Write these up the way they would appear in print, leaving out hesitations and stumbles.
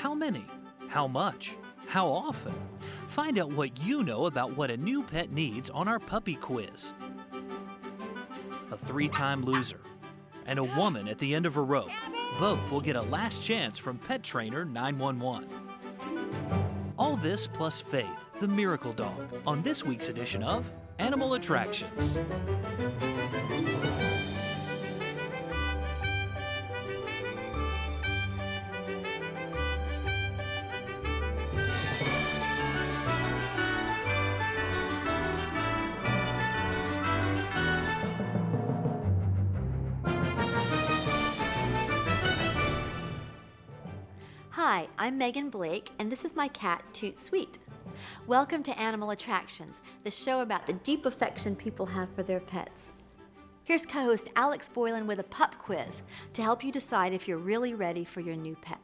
How many? How much? How often? Find out what you know about what a new pet needs on our puppy quiz. A 3-time loser and a woman at the end of a rope. Both will get a last chance from Pet Trainer 911. All this plus Faith, the miracle dog, on this week's edition of Animal Attractions. Hi, I'm Megan Blake, and this is my cat, Toot Sweet. Welcome to Animal Attractions, the show about the deep affection people have for their pets. Here's co-host Alex Boylan with a pup quiz to help you decide if you're really ready for your new pet.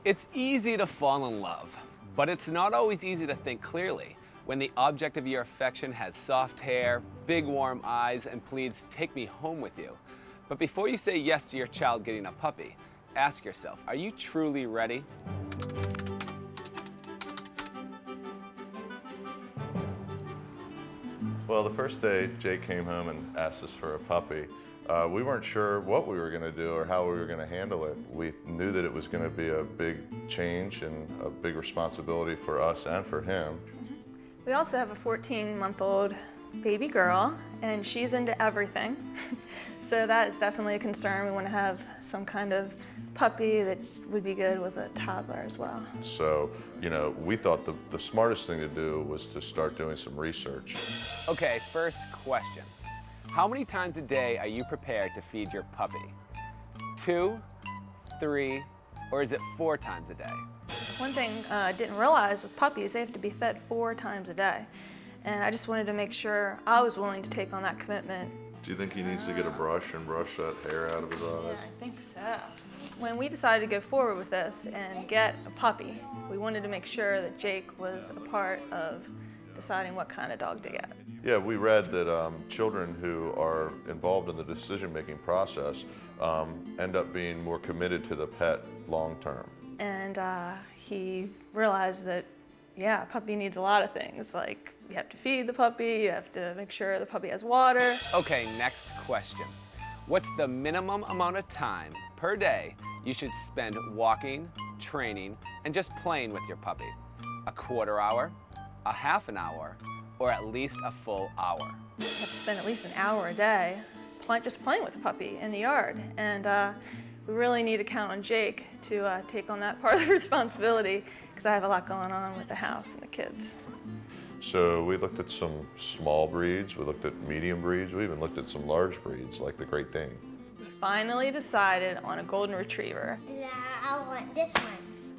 It's easy to fall in love, but it's not always easy to think clearly when the object of your affection has soft hair, big warm eyes, and pleads, "Take me home with you." But before you say yes to your child getting a puppy, ask yourself, are you truly ready? Well, the first day Jake came home and asked us for a puppy, we weren't sure what we were going to do or how we were going to handle it. We knew that it was going to be a big change and a big responsibility for us and for him. We also have a 14-month-old baby girl, and she's into everything. So that is definitely a concern. We want to have some kind of puppy that would be good with a toddler as well. So, we thought the smartest thing to do was to start doing some research. Okay, first question. How many times a day are you prepared to feed your puppy? 2, 3, or is it 4 times a day? One thing I didn't realize with puppies, they have to be fed 4 times a day. And I just wanted to make sure I was willing to take on that commitment. Do you think he needs to get a brush and brush that hair out of his Yeah, eyes? I think so. When we decided to go forward with this and get a puppy, we wanted to make sure that Jake was a part of deciding what kind of dog to get. Yeah, we read that children who are involved in the decision-making process end up being more committed to the pet long-term. And he realized that, yeah, a puppy needs a lot of things. Like, you have to feed the puppy, you have to make sure the puppy has water. Okay, next question. What's the minimum amount of time per day you should spend walking, training, and just playing with your puppy? A quarter hour, a half an hour, or at least a full hour? You have to spend at least an hour a day just playing with the puppy in the yard. And we really need to count on Jake to take on that part of the responsibility, because I have a lot going on with the house and the kids. So we looked at some small breeds, we looked at medium breeds, we even looked at some large breeds like the Great Dane. We finally decided on a golden retriever. Yeah, I want this one.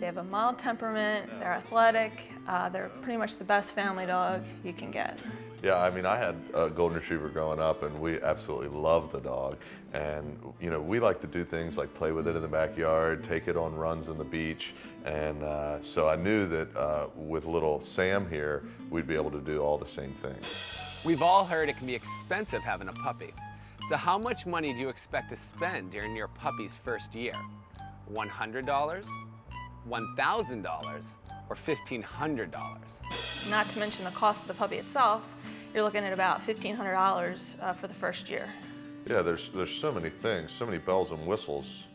They have a mild temperament, they're athletic, they're pretty much the best family dog you can get. Yeah, I mean, I had a golden retriever growing up, and we absolutely loved the dog. And we like to do things like play with it in the backyard, take it on runs on the beach, and so I knew that with little Sam here, we'd be able to do all the same things. We've all heard it can be expensive having a puppy. So how much money do you expect to spend during your puppy's first year? $100, $1,000, or $1,500? Not to mention the cost of the puppy itself. You're looking at about $1,500 for the first year. Yeah, there's so many things, so many bells and whistles.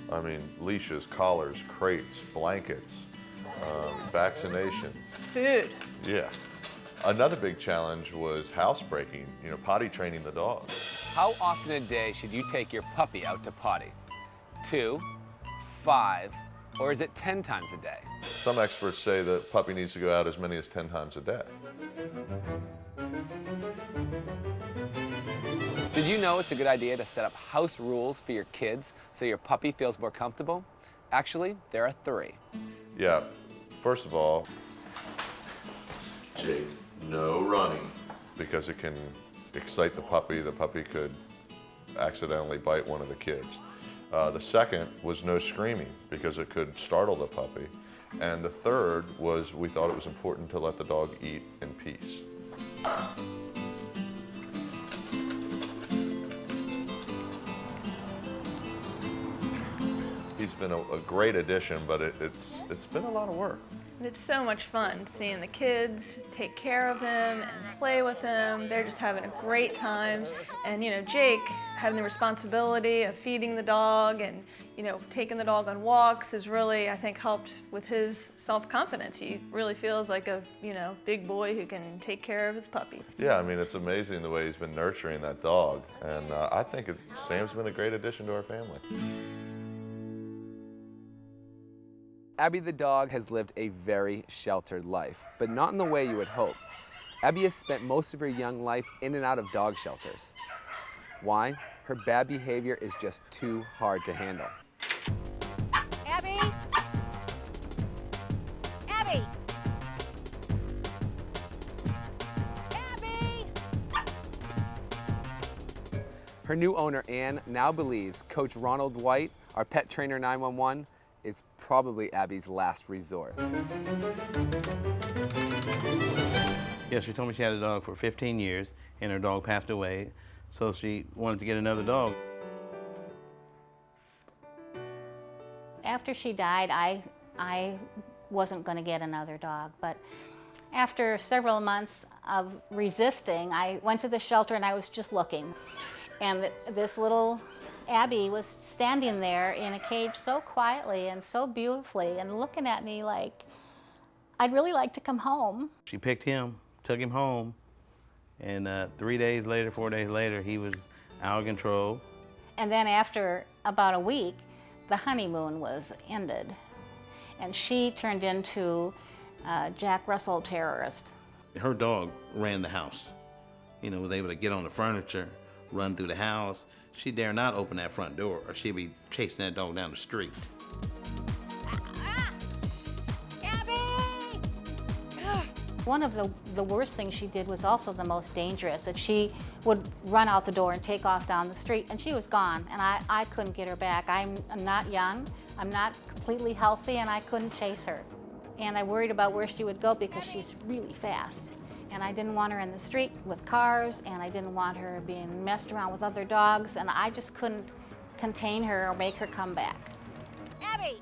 I mean, leashes, collars, crates, blankets, vaccinations. Food. Yeah. Another big challenge was housebreaking, potty training the dog. How often a day should you take your puppy out to potty? 2, 5, or is it 10 times a day? Some experts say the puppy needs to go out as many as 10 times a day. Did you know it's a good idea to set up house rules for your kids so your puppy feels more comfortable? Actually, there are 3. Yeah, first of all, Jake, no running. Because it can excite the puppy could accidentally bite one of the kids. The second was no screaming, because it could startle the puppy. And the third was we thought it was important to let the dog eat in peace. He's he's been a great addition, but it's been a lot of work. And it's so much fun seeing the kids take care of him and play with him. They're just having a great time. And, Jake having the responsibility of feeding the dog and, taking the dog on walks has really, I think, helped with his self-confidence. He really feels like a, big boy who can take care of his puppy. Yeah, I mean, it's amazing the way he's been nurturing that dog. And I think Sam's been a great addition to our family. Abby the dog has lived a very sheltered life, but not in the way you would hope. Abby has spent most of her young life in and out of dog shelters. Why? Her bad behavior is just too hard to handle. Abby! Abby! Abby! Her new owner, Ann, now believes Coach Ronald White, our pet trainer 911, is probably Abby's last resort. Yeah, she told me she had a dog for 15 years and her dog passed away, so she wanted to get another dog. After she died, I wasn't going to get another dog, but after several months of resisting, I went to the shelter and I was just looking. And this little Abby was standing there in a cage so quietly and so beautifully and looking at me like, I'd really like to come home. She picked him, took him home, and 3 days later, 4 days later, he was out of control. And then after about a week, the honeymoon was ended. And she turned into a Jack Russell terrorist. Her dog ran the house. Was able to get on the furniture, run through the house. She dare not open that front door or she'd be chasing that dog down the street. One of the worst things she did was also the most dangerous, that she would run out the door and take off down the street, and she was gone, and I couldn't get her back. I'm not young, I'm not completely healthy, and I couldn't chase her. And I worried about where she would go because she's really fast. And I didn't want her in the street with cars, and I didn't want her being messed around with other dogs, and I just couldn't contain her or make her come back. Abby!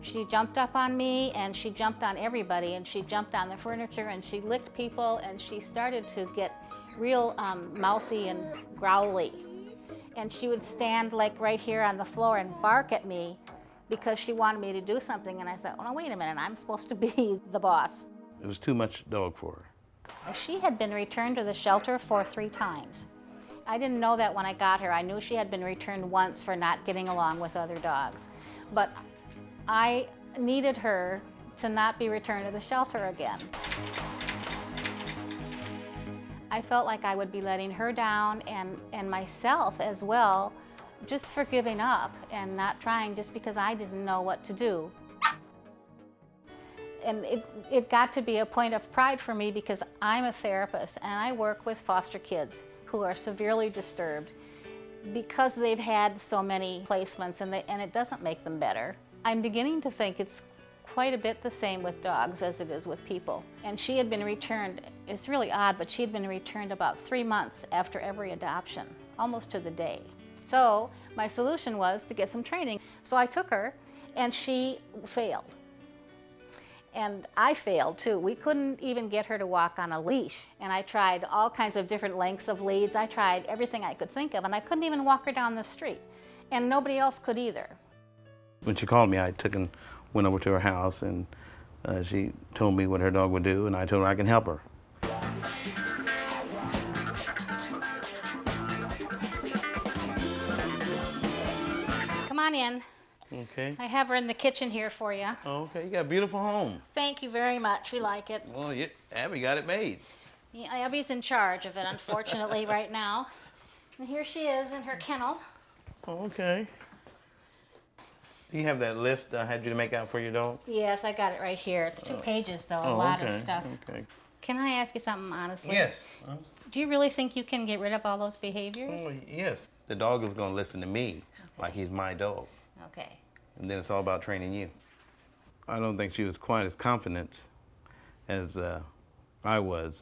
She jumped up on me, and she jumped on everybody, and she jumped on the furniture, and she licked people, and she started to get real mouthy and growly. And she would stand like right here on the floor and bark at me because she wanted me to do something, and I thought, well, wait a minute, I'm supposed to be the boss. It was too much dog for her. She had been returned to the shelter 3 times. I didn't know that when I got her. I knew she had been returned once for not getting along with other dogs. But I needed her to not be returned to the shelter again. I felt like I would be letting her down and myself as well, just for giving up and not trying just because I didn't know what to do. And it got to be a point of pride for me because I'm a therapist and I work with foster kids who are severely disturbed because they've had so many placements and it doesn't make them better. I'm beginning to think it's quite a bit the same with dogs as it is with people. And she had been returned, it's really odd, but she had been returned about 3 months after every adoption, almost to the day. So my solution was to get some training. So I took her and she failed. And I failed too. We couldn't even get her to walk on a leash. And I tried all kinds of different lengths of leads. I tried everything I could think of, and I couldn't even walk her down the street. And nobody else could either. When she called me, I took and went over to her house, and she told me what her dog would do, and I told her I can help her. Come on in. Okay. I have her in the kitchen here for you. Oh, okay, you got a beautiful home. Thank you very much. We like it. Well, Abby got it made. Yeah, Abby's in charge of it, unfortunately, right now. And here she is in her kennel. Oh, okay. Do you have that list I had you to make out for your dog? Yes, I got it right here. It's 2 pages, though, a lot of okay, stuff. Okay. Can I ask you something honestly? Yes. Do you really think you can get rid of all those behaviors? Oh, yes. The dog is going to listen to me like he's my dog. Okay. And then it's all about training you. I don't think she was quite as confident as I was.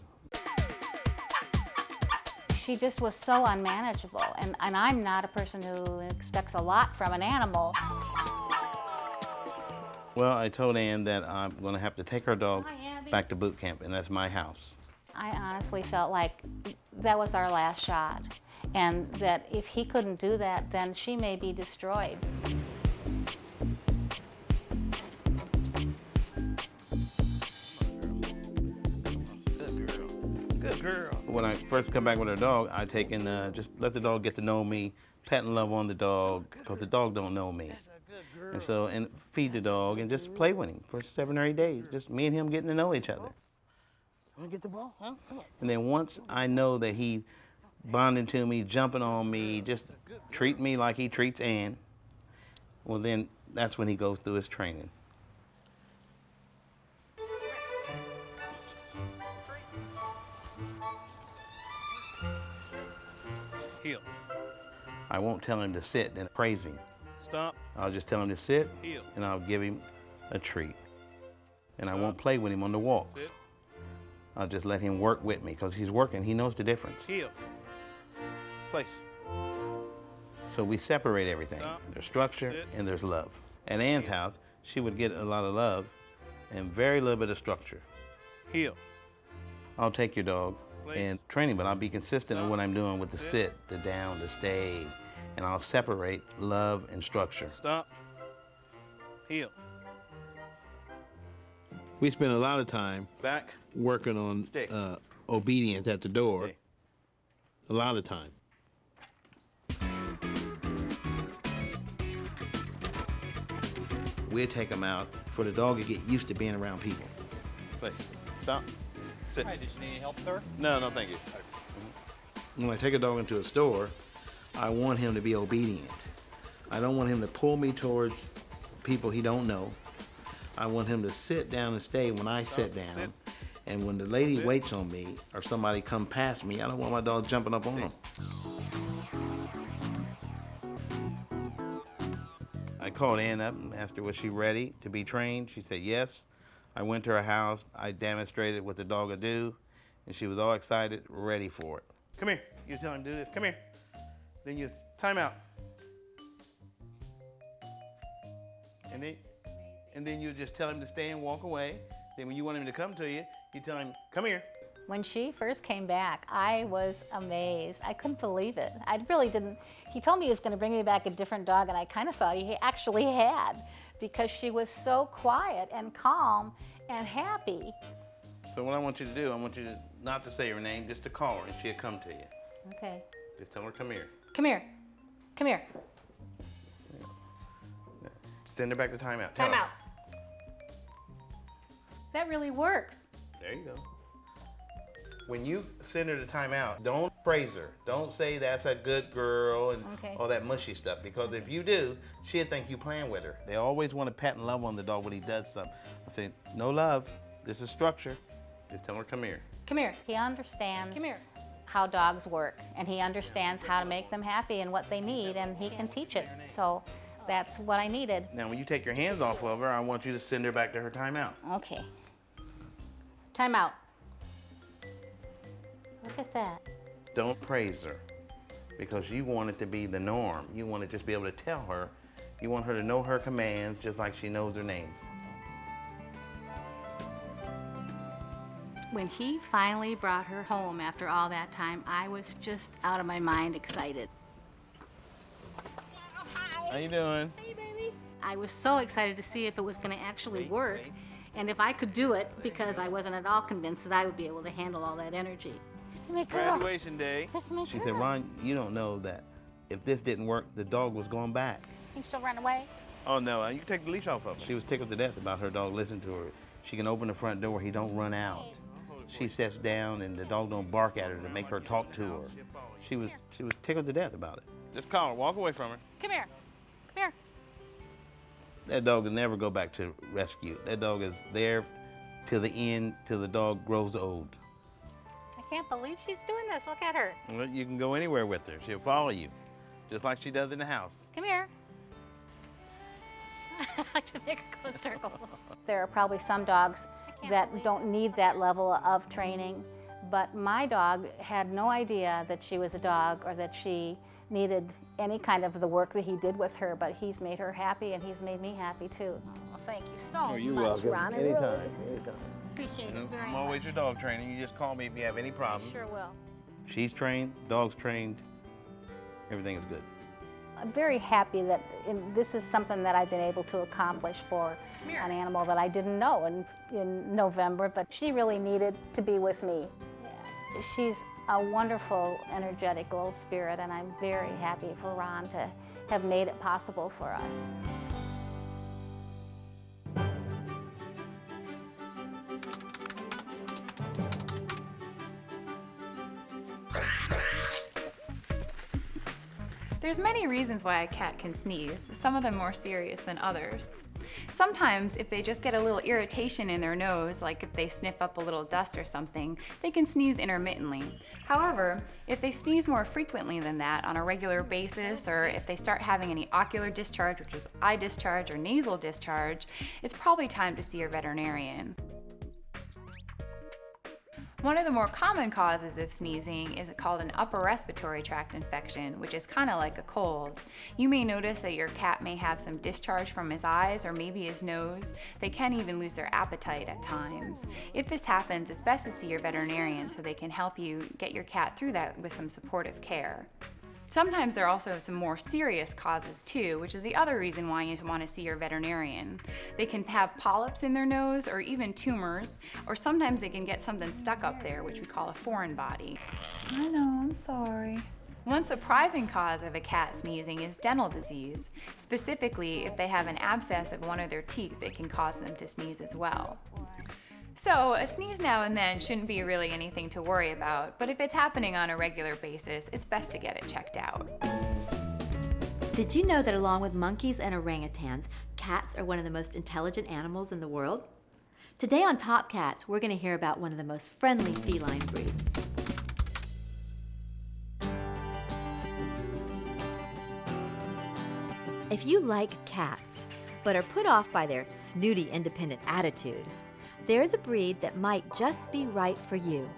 she just was so unmanageable. And I'm not a person who expects a lot from an animal. Well, I told Ann that I'm going to have to take her dog Hi, Abby. back to boot camp, and that's my house. I honestly felt like that was our last shot, and that if he couldn't do that, then she may be destroyed. Good girl. When I first come back with her dog, I take and just let the dog get to know me, pet and love on the dog, because the dog don't know me. And so, and feed the dog and just play with him for 7 or 8 days. Just me and him getting to know each other. Want to get the ball? Huh? Come on. And then once I know that he bonding to me, jumping on me, just treat me like he treats Ann, well then that's when he goes through his training. Heel. I won't tell him to sit and praise him. Stop. I'll just tell him to sit, Heel. and I'll give him a treat. And I won't play with him on the walks. Sit. I'll just let him work with me, because he's working. He knows the difference. Heel. Place. So we separate everything. Stop. There's structure Sit. and there's love. At Ann's house, she would get a lot of love and very little bit of structure. Heel. I'll take your dog Place. and train him, but I'll be consistent in what I'm doing with the sit, the down, the stay, and I'll separate love and structure. Stop. Heel. We spend a lot of time Back. working on Stay. obedience at the door. Stay. A lot of time. We'll take him out for the dog to get used to being around people. Place. Stop. Sit. Hi, did you need any help, sir? No, no, thank you. When I take a dog into a store, I want him to be obedient. I don't want him to pull me towards people he don't know. I want him to sit down and stay when I sit down. Sit. And when the lady Sit. waits on me or somebody come past me, I don't want my dog jumping up on them. I called Ann up and asked her was she ready to be trained. She said yes. I went to her house. I demonstrated what the dog would do, and she was all excited, ready for it. Come here. You tell him to do this. Come here. Then you time out. And then you just tell him to stay and walk away. Then when you want him to come to you, you tell him, come here. When she first came back, I was amazed. I couldn't believe it. I really didn't. He told me he was going to bring me back a different dog, and I kind of thought he actually had, because she was so quiet and calm and happy. So what I want you to do, I want you to not to say her name, just to call her, and she'll come to you. Okay. Just tell her, come here. Come here. Come here. Send her back to timeout. Tell Time her. out. That really works. There you go. When you send her to timeout, don't praise her. Don't say that's a good girl and Okay. all that mushy stuff, because if you do, she'll think you playing with her. They always want to pet and love on the dog when he does something. I say, no love. This is structure. Just tell her, come here. Come here. He understands Come here. how dogs work, and he understands how to make them happy and what they need, and he can teach it. So that's what I needed. Now, when you take your hands off of her, I want you to send her back to her timeout. Okay. Time out. Look at that. Don't praise her, because you want it to be the norm. You want to just be able to tell her. You want her to know her commands just like she knows her name. When he finally brought her home after all that time, I was just out of my mind excited. How you doing? I was so excited to see if it was going to actually work, and if I could do it, because I wasn't at all convinced that I would be able to handle all that energy. This is my girl. Graduation day. This is my She girl. said, Ron, you don't know that if this didn't work, the dog was going back. Think she'll run away? Oh no, you can take the leash off of him. She was tickled to death about her dog listening to her. She can open the front door, he don't run out. She sits down and the dog don't bark at her to make her talk to her. She was tickled to death about it. Just call her. Walk away from her. Come here. Come here. That dog will never go back to rescue. That dog is there till the end, till the dog grows old. I can't believe she's doing this. Look at her. Well, you can go anywhere with her. She'll follow you, just like she does in the house. Come here. I like to make her go in circles. There are probably some dogs that don't need that level of training, But my dog had no idea that she was a dog or that she needed any kind of the work that he did with her, but he's made her happy and he's made me happy too. Oh, thank you so much, Ron. I really Anytime. appreciate You know, it very I'm always much. your dog trainer. You just call me if you have any problems. Sure will. She's trained, dog's trained, everything is good. I'm very happy that this is something that I've been able to accomplish for an animal that I didn't know in November, but she really needed to be with me. She's a wonderful, energetic little spirit, and I'm very happy for Ron to have made it possible for us. There's many reasons why a cat can sneeze, some of them more serious than others. Sometimes, if they just get a little irritation in their nose, like if they sniff up a little dust or something, they can sneeze intermittently. However, if they sneeze more frequently than that on a regular basis, or if they start having any ocular discharge, which is eye discharge or nasal discharge, it's probably time to see your veterinarian. One of the more common causes of sneezing is called an upper respiratory tract infection, which is kind of like a cold. You may notice that your cat may have some discharge from his eyes or maybe his nose. They can even lose their appetite at times. If this happens, it's best to see your veterinarian so they can help you get your cat through that with some supportive care. Sometimes there are also some more serious causes too, which is the other reason why you want to see your veterinarian. They can have polyps in their nose or even tumors, or sometimes they can get something stuck up there, which we call a foreign body. I know, I'm sorry. One surprising cause of a cat sneezing is dental disease. Specifically, if they have an abscess of one of their teeth, it can cause them to sneeze as well. So a sneeze now and then shouldn't be really anything to worry about, but if it's happening on a regular basis, it's best to get it checked out. Did you know that along with monkeys and orangutans, cats are one of the most intelligent animals in the world? Today on Top Cats, we're going to hear about one of the most friendly feline breeds. If you like cats, but are put off by their snooty, independent attitude, there is a breed that might just be right for you.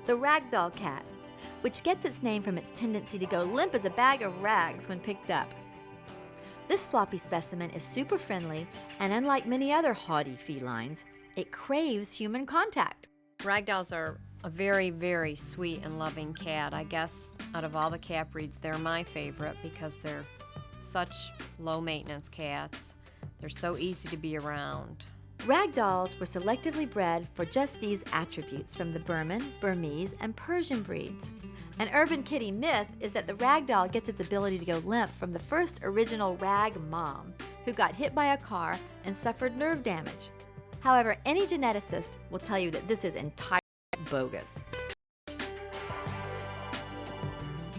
The Ragdoll cat, which gets its name from its tendency to go limp as a bag of rags when picked up. This floppy specimen is super friendly, and unlike many other haughty felines, it craves human contact. Ragdolls are a very, very sweet and loving cat. I guess out of all the cat breeds, they're my favorite because they're such low-maintenance cats. They're so easy to be around. Ragdolls were selectively bred for just these attributes from the Burman, Burmese, and Persian breeds. An urban kitty myth is that the Ragdoll gets its ability to go limp from the first original rag mom, who got hit by a car and suffered nerve damage. However, any geneticist will tell you that this is entirely bogus.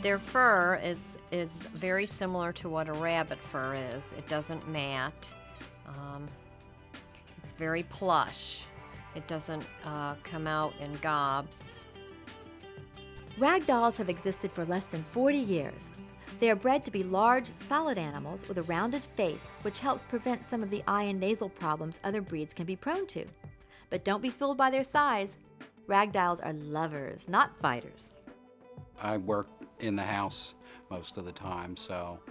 Their fur is very similar to what a rabbit fur is. It doesn't mat. It's very plush. It doesn't come out in gobs. Ragdolls have existed for less than 40 years. They are bred to be large, solid animals with a rounded face, which helps prevent some of the eye and nasal problems other breeds can be prone to. But don't be fooled by their size. Ragdolls are lovers, not fighters. I work in the house most of the time, so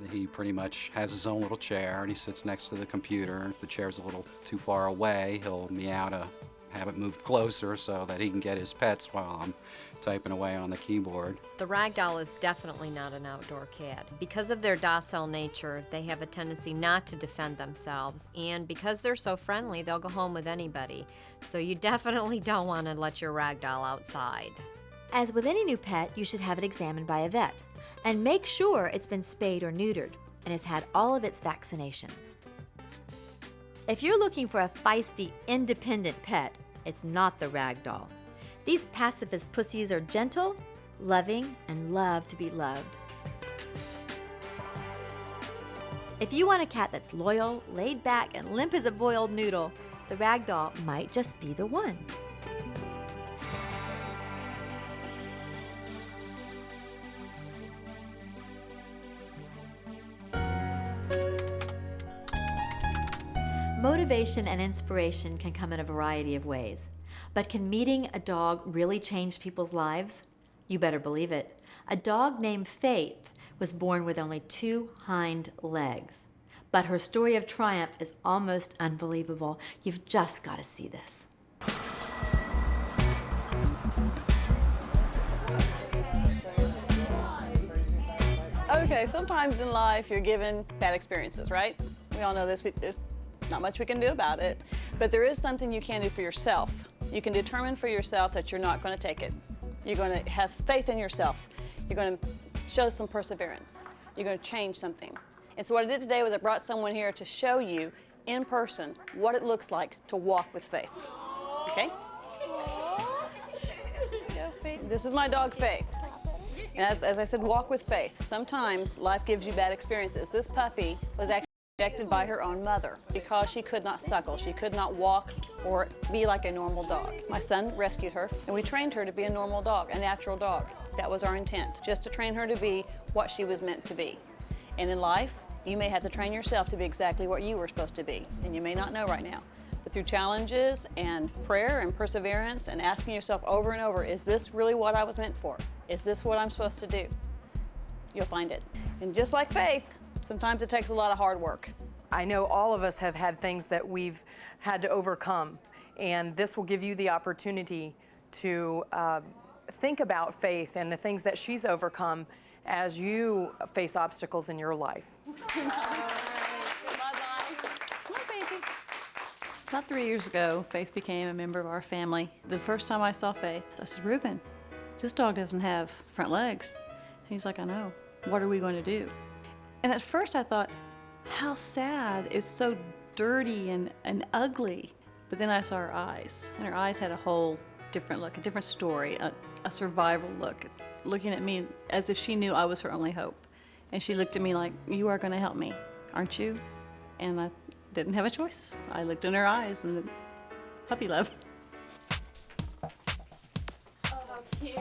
he pretty much has his own little chair and he sits next to the computer, and if the chair's a little too far away, he'll meow to have it moved closer so that he can get his pets while I'm typing away on the keyboard. The Ragdoll is definitely not an outdoor cat. Because of their docile nature, they have a tendency not to defend themselves, and because they're so friendly, they'll go home with anybody. So you definitely don't want to let your Ragdoll outside. As with any new pet, you should have it examined by a vet. And make sure it's been spayed or neutered and has had all of its vaccinations. If you're looking for a feisty, independent pet, it's not the Ragdoll. These pacifist pussies are gentle, loving, and love to be loved. If you want a cat that's loyal, laid back, and limp as a boiled noodle, the Ragdoll might just be the one. Motivation and inspiration can come in a variety of ways. But can meeting a dog really change people's lives? You better believe it. A dog named Faith was born with only 2 hind legs. But her story of triumph is almost unbelievable. You've just got to see this. Okay, sometimes in life you're given bad experiences, right? We all know this. There's not much we can do about it. But there is something you can do for yourself. You can determine for yourself that you're not going to take it. You're going to have faith in yourself. You're going to show some perseverance. You're going to change something. And so what I did today was I brought someone here to show you in person what it looks like to walk with faith. Okay? This is my dog, Faith. And as I said, walk with faith. Sometimes life gives you bad experiences. This puppy was actually rejected by her own mother because she could not suckle. She could not walk or be like a normal dog. My son rescued her, and we trained her to be a normal dog, a natural dog. That was our intent, just to train her to be what she was meant to be. And in life, you may have to train yourself to be exactly what you were supposed to be, and you may not know right now. But through challenges and prayer and perseverance and asking yourself over and over, is this really what I was meant for? Is this what I'm supposed to do? You'll find it. And just like faith, sometimes it takes a lot of hard work. I know all of us have had things that we've had to overcome, and this will give you the opportunity to think about Faith and the things that she's overcome as you face obstacles in your life. About 3 years ago, Faith became a member of our family. The first time I saw Faith, I said, "Reuben, this dog doesn't have front legs." He's like, "I know. What are we going to do?" And at first I thought, how sad. It's so dirty and ugly. But then I saw her eyes, and her eyes had a whole different look, a different story, a survival look, looking at me as if she knew I was her only hope. And she looked at me like, "You are going to help me, aren't you?" And I didn't have a choice. I looked in her eyes and the puppy love. Oh, how cute.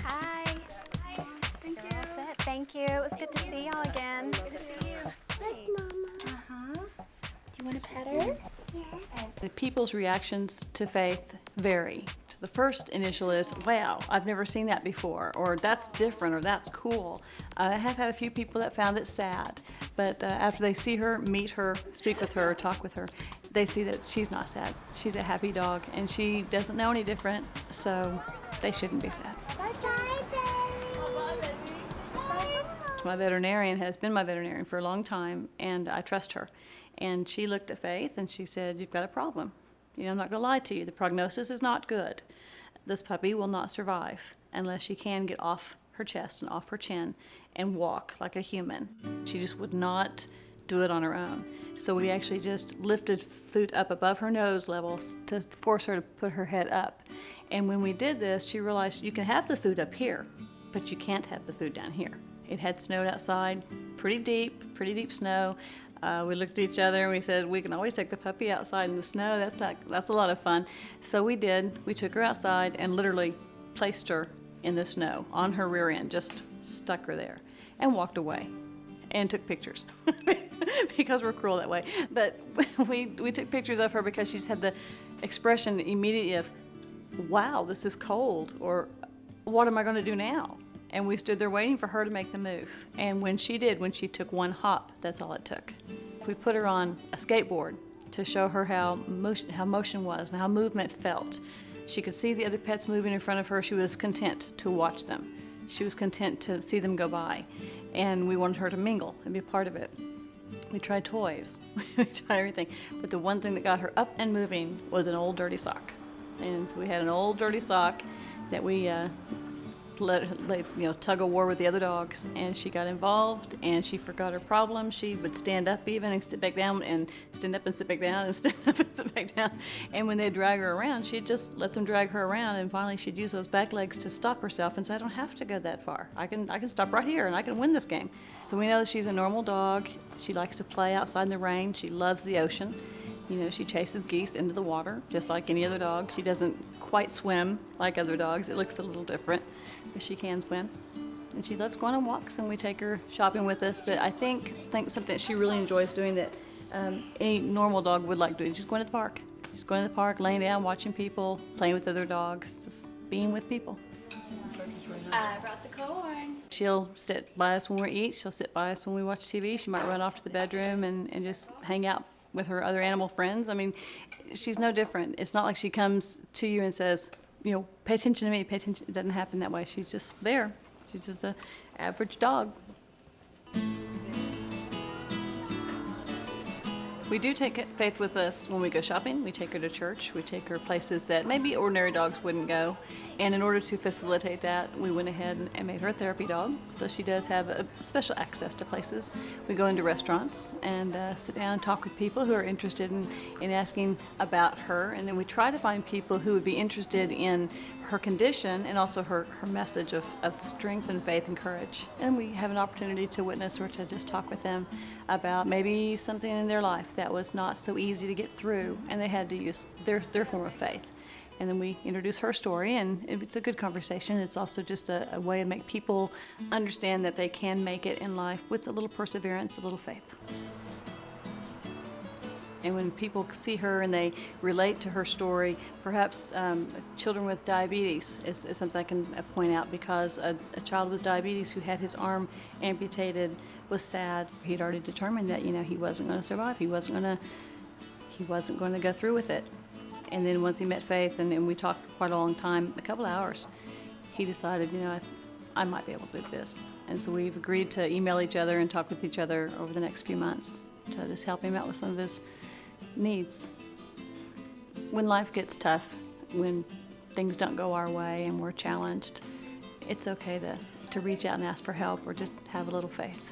Hi. Hi. Thank you. All set. Thank you. It was good to see y'all again. Good to see you. Hi. Mama. Uh-huh. Do you want to pet her? Yeah. The people's reactions to Faith vary. The first initial is, "Wow, I've never seen that before," or "That's different," or "That's cool." I have had a few people that found it sad, but after they see her, meet her, speak with her, talk with her, they see that she's not sad. She's a happy dog, and she doesn't know any different, so they shouldn't be sad. Bye-bye, baby. My veterinarian has been my veterinarian for a long time, and I trust her. And she looked at Faith, and she said, "You've got a problem. You know, I'm not going to lie to you. The prognosis is not good. This puppy will not survive unless she can get off her chest and off her chin and walk like a human." She just would not do it on her own. So we actually just lifted food up above her nose levels to force her to put her head up. And when we did this, she realized you can have the food up here, but you can't have the food down here. It had snowed outside, pretty deep snow. We looked at each other and we said, "We can always take the puppy outside in the snow. That's a lot of fun." So we did. We took her outside and literally placed her in the snow on her rear end, just stuck her there and walked away and took pictures because we're cruel that way. But we took pictures of her because she just had the expression immediately of, "Wow, this is cold," or "What am I going to do now?" And we stood there waiting for her to make the move. And when she did, when she took one hop, that's all it took. We put her on a skateboard to show her how motion was and how movement felt. She could see the other pets moving in front of her. She was content to watch them. She was content to see them go by. And we wanted her to mingle and be a part of it. We tried toys. We tried everything. But the one thing that got her up and moving was an old dirty sock. And so we had an old dirty sock that we let tug of war with the other dogs, and she got involved and she forgot her problem. She would stand up even and sit back down, and stand up and sit back down, and stand up and sit back down. And when they'd drag her around, she'd just let them drag her around, and finally she'd use those back legs to stop herself and say, "I don't have to go that far. I can stop right here and I can win this game." So we know that she's a normal dog. She likes to play outside in the rain. She loves the ocean. You know, she chases geese into the water just like any other dog. She doesn't quite swim like other dogs. It looks a little different, but she can swim. And she loves going on walks, and we take her shopping with us. But I think something that she really enjoys doing that any normal dog would like doing is just going to the park. Just going to the park, laying down, watching people, playing with other dogs, just being with people. I brought the corn. She'll sit by us when we eat. She'll sit by us when we watch TV. She might run off to the bedroom and just hang out with her other animal friends. I mean, she's no different. It's not like she comes to you and says, you know, pay attention to me, pay attention. It doesn't happen that way. She's just there. She's just an average dog. We do take Faith with us when we go shopping. We take her to church. We take her places that maybe ordinary dogs wouldn't go. And in order to facilitate that, we went ahead and made her a therapy dog. So she does have a special access to places. We go into restaurants and sit down and talk with people who are interested in asking about her. And then we try to find people who would be interested in her condition and also her message of strength and faith and courage. And we have an opportunity to witness or to just talk with them about maybe something in their life that was not so easy to get through, and they had to use their form of faith. And then we introduce her story, and it's a good conversation. It's also just a way to make people understand that they can make it in life with a little perseverance, a little faith. And when people see her and they relate to her story, perhaps children with diabetes is something I can point out, because a child with diabetes who had his arm amputated was sad. He'd already determined that, you know, he wasn't going to survive. He wasn't going to go through with it. And then once he met Faith and we talked for quite a long time, a couple of hours, he decided, you know, I might be able to do this. And so we've agreed to email each other and talk with each other over the next few months to just help him out with some of his needs. When life gets tough, when things don't go our way and we're challenged, it's okay to reach out and ask for help or just have a little faith.